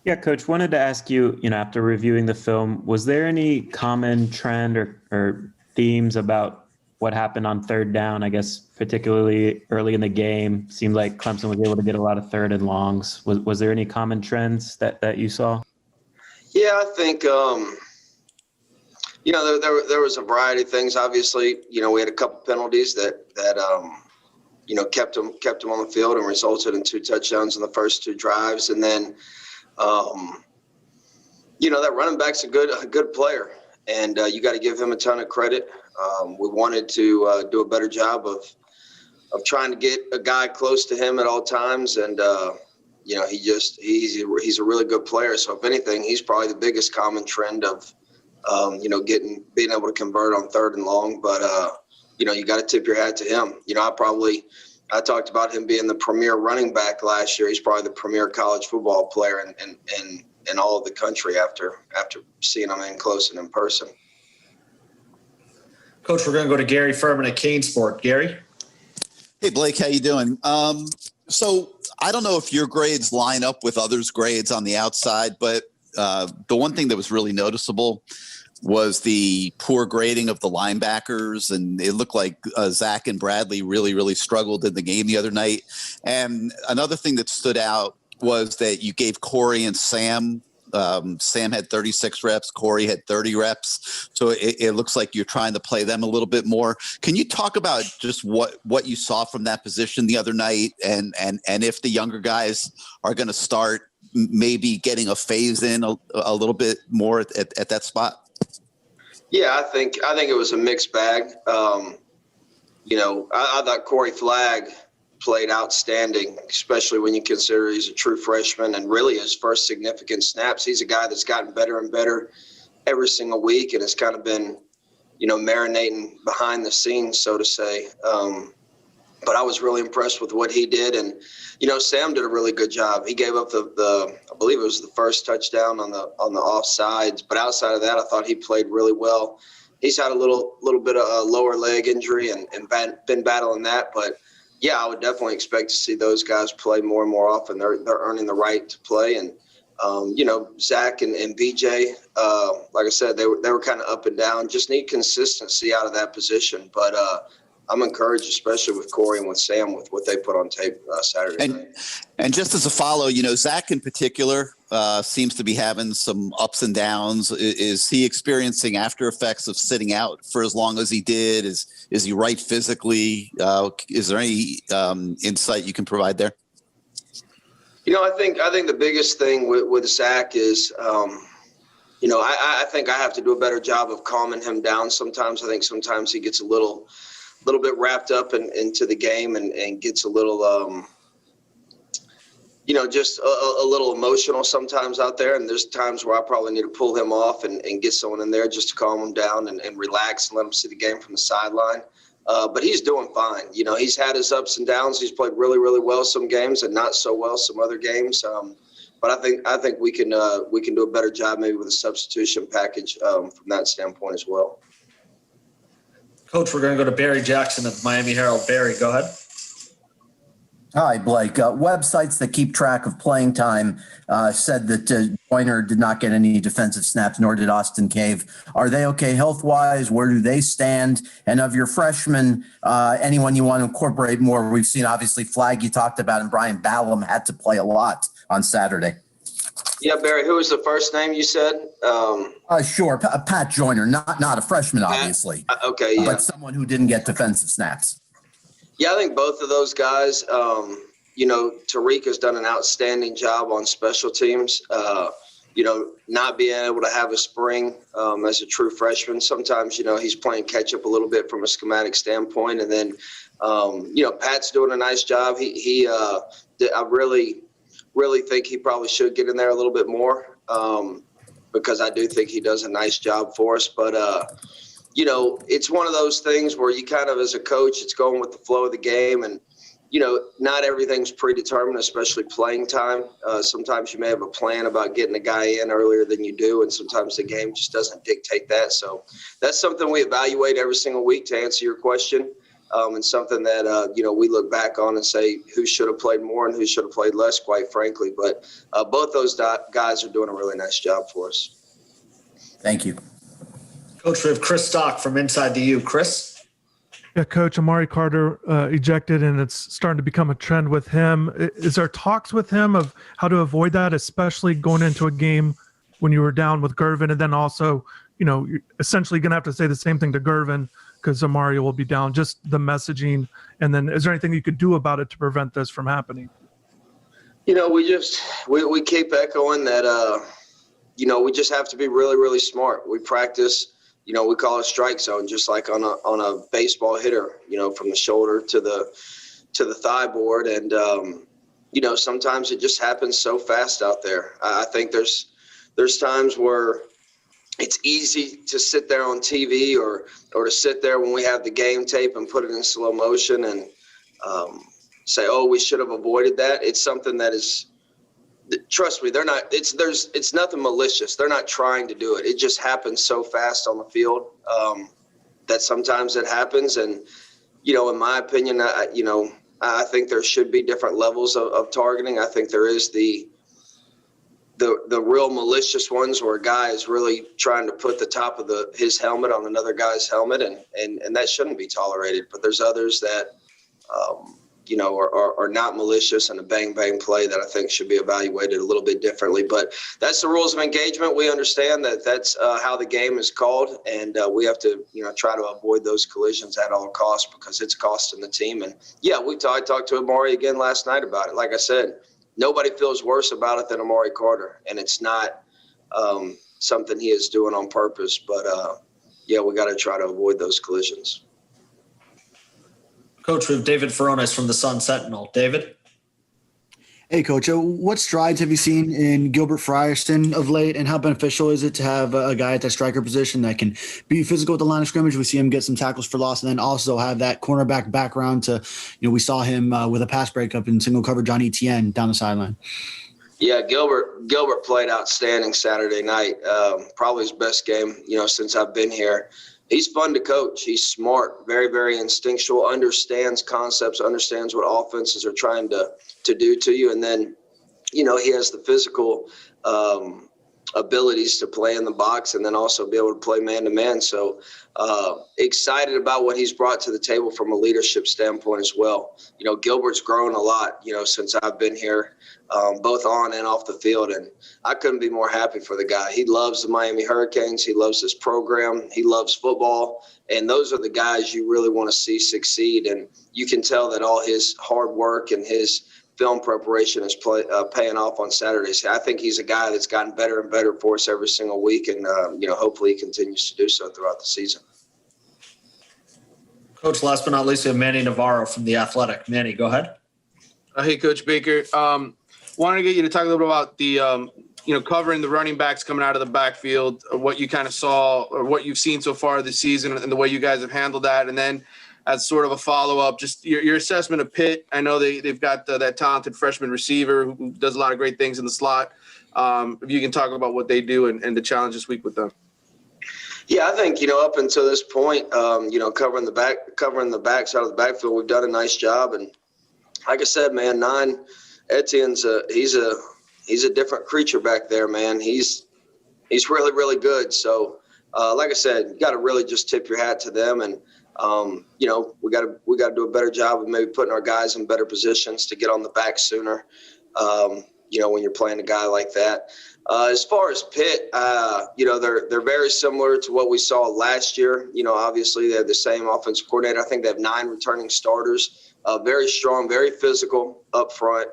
Yeah, Coach, wanted to ask you, after reviewing the film, was there any common trend or themes about what happened on third down? I guess particularly early in the game, seemed like Clemson was able to get a lot of third and longs. Was there any common trends that you saw? Yeah, I think there was a variety of things. Obviously, we had a couple penalties that kept them on the field and resulted in 2 touchdowns in the first 2 drives, and then. That running back's a good player, and you got to give him a ton of credit. We wanted to do a better job of trying to get a guy close to him at all times, and he's a really good player. So if anything, he's probably the biggest common trend of being able to convert on third and long. But you got to tip your hat to him. I talked about him being the premier running back last year. He's probably the premier college football player in all of the country after seeing him in close and in person. Coach, we're going to go to Gary Furman at CaneSport. Gary? Hey, Blake, how you doing? So I don't know if your grades line up with others' grades on the outside, but the one thing that was really noticeable was the poor grading of the linebackers, and it looked like Zach and Bradley really, really struggled in the game the other night. And another thing that stood out was that you gave Corey and Sam. Sam had 36 reps. Corey had 30 reps. So it looks like you're trying to play them a little bit more. Can you talk about just what you saw from that position the other night, and if the younger guys are going to start maybe getting a phase in a little bit more at that spot? Yeah, I think it was a mixed bag. I thought Corey Flagg played outstanding, especially when you consider he's a true freshman and really his first significant snaps. He's a guy that's gotten better and better every single week and has kind of been, marinating behind the scenes, so to say. But I was really impressed with what he did. And, Sam did a really good job. He gave up I believe it was the first touchdown on the offsides. But outside of that, I thought he played really well. He's had a little bit of a lower leg injury and been battling that. But, yeah, I would definitely expect to see those guys play more and more often. They're earning the right to play. And, Zach and BJ, like I said, they were kind of up and down. Just need consistency out of that position. But I'm encouraged, especially with Corey and with Sam, with what they put on tape Saturday night. And just as a follow, Zach in particular seems to be having some ups and downs. Is he experiencing after effects of sitting out for as long as he did? Is he right physically? Is there any insight you can provide there? I think the biggest thing with Zach is, I think I have to do a better job of calming him down sometimes. I think sometimes he gets a little bit wrapped up into the game and gets a little, just a little emotional sometimes out there. And there's times where I probably need to pull him off and get someone in there just to calm him down and relax and let him see the game from the sideline. But he's doing fine. He's had his ups and downs. He's played really, really well some games and not so well some other games. But I think we can do a better job maybe with a substitution package from that standpoint as well. Coach, we're going to go to Barry Jackson of the Miami Herald. Barry, go ahead. Hi, Blake. Websites that keep track of playing time said that Joyner did not get any defensive snaps, nor did Austin Cave. Are they okay health-wise? Where do they stand? And of your freshmen, anyone you want to incorporate more? We've seen, obviously, Flagg you talked about, and Brian Ballum had to play a lot on Saturday. Yeah, Barry, who was the first name you said? Sure, Pat Joyner, not a freshman, obviously. Okay, yeah. But someone who didn't get defensive snaps. Yeah, I think both of those guys, Tariq has done an outstanding job on special teams. Not being able to have a spring as a true freshman. Sometimes, he's playing catch up a little bit from a schematic standpoint. And then, Pat's doing a nice job. I really think he probably should get in there a little bit more because I do think he does a nice job for us. But, it's one of those things where you kind of, as a coach, it's going with the flow of the game. And, not everything's predetermined, especially playing time. Sometimes you may have a plan about getting a guy in earlier than you do, and sometimes the game just doesn't dictate that. So that's something we evaluate every single week to answer your question. and something that, we look back on and say who should have played more and who should have played less, quite frankly. But both those guys are doing a really nice job for us. Thank you. Coach, we have Chris Stock from Inside the U. Chris? Yeah, Coach, Amari Carter ejected, and it's starting to become a trend with him. Is there talks with him of how to avoid that, especially going into a game when you were down with Gervin, and then also, you're essentially going to have to say the same thing to Gervin because Amari will be down, just the messaging. And then is there anything you could do about it to prevent this from happening? We keep echoing that, we just have to be really, really smart. We practice, we call it strike zone, just like on a baseball hitter, from the shoulder to the thigh board. And, sometimes it just happens so fast out there. I think there's times where it's easy to sit there on TV or to sit there when we have the game tape and put it in slow motion and say, oh, we should have avoided that. It's something that is, trust me, it's nothing malicious. They're not trying to do it. It just happens so fast on the field that sometimes it happens. And, in my opinion, I think there should be different levels of targeting. I think there is the real malicious ones where a guy is really trying to put the top of his helmet on another guy's helmet, and that shouldn't be tolerated. But there's others that, are not malicious and a bang play that I think should be evaluated a little bit differently. But that's the rules of engagement. We understand that that's how the game is called, and we have to, try to avoid those collisions at all costs because it's costing the team. And yeah, I talked to Amari again last night about it. Like I said, nobody feels worse about it than Amari Carter, and it's not something he is doing on purpose. But, we got to try to avoid those collisions. Coach, we have David Furones from the Sun Sentinel. David? Hey, Coach. What strides have you seen in Gilbert Frierson of late, and how beneficial is it to have a guy at that striker position that can be physical at the line of scrimmage? We see him get some tackles for loss, and then also have that cornerback background to, we saw him with a pass breakup in single coverage on ETN down the sideline. Yeah, Gilbert played outstanding Saturday night. Probably his best game, since I've been here. He's fun to coach. He's smart, very, very instinctual, understands concepts, understands what offenses are trying to do to you. And then, he has the physical abilities to play in the box and then also be able to play man-to-man. So excited about what he's brought to the table from a leadership standpoint as well. Gilbert's grown a lot, since I've been here, both on and off the field. And I couldn't be more happy for the guy. He loves the Miami Hurricanes. He loves this program. He loves football. And those are the guys you really want to see succeed. And you can tell that all his hard work and his film preparation is paying off on Saturdays. I think he's a guy that's gotten better and better for us every single week. And, hopefully he continues to do so throughout the season. Coach, last but not least, we have Manny Navarro from The Athletic. Manny, go ahead. Hey, Coach Baker. Wanted to get you to talk a little bit about the, covering the running backs coming out of the backfield, what you kind of saw or what you've seen so far this season and the way you guys have handled that. And then as sort of a follow-up, just your assessment of Pitt. I know they've got that talented freshman receiver who does a lot of great things in the slot. If you can talk about what they do and the challenge this week with them. Yeah, I think, up until this point, covering the backs out of the backfield, we've done a nice job. And like I said, man, Etienne's he's a different creature back there, man. He's really, really good. So, like I said, you got to really just tip your hat to them. And, we got to do a better job of maybe putting our guys in better positions to get on the back sooner, when you're playing a guy like that. As far as Pitt, they're very similar to what we saw last year. Obviously they have the same offensive coordinator. I think they have 9 returning starters, very strong, very physical up front.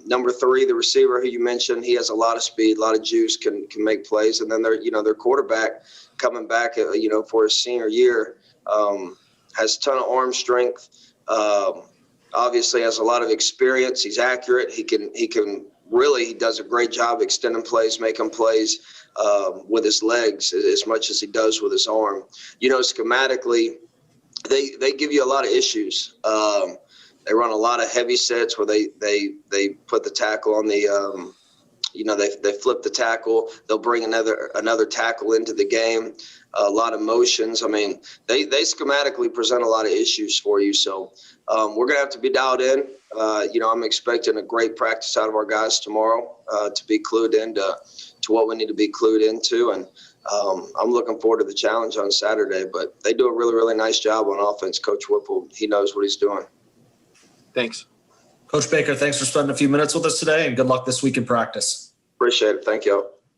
Number 3, the receiver who you mentioned, he has a lot of speed, a lot of juice, can make plays. And then their quarterback coming back, for his senior year, has a ton of arm strength. Obviously has a lot of experience. He's accurate. He does a great job extending plays, making plays with his legs as much as he does with his arm. Schematically, they give you a lot of issues. They run a lot of heavy sets where they put the tackle on they flip the tackle. They'll bring another tackle into the game. A lot of motions. I mean, they schematically present a lot of issues for you. So we're going to have to be dialed in. I'm expecting a great practice out of our guys tomorrow to be clued into to what we need to be clued into. And I'm looking forward to the challenge on Saturday. But they do a really, really nice job on offense. Coach Whipple, he knows what he's doing. Thanks. Coach Baker, thanks for spending a few minutes with us today, and good luck this week in practice. Appreciate it. Thank you.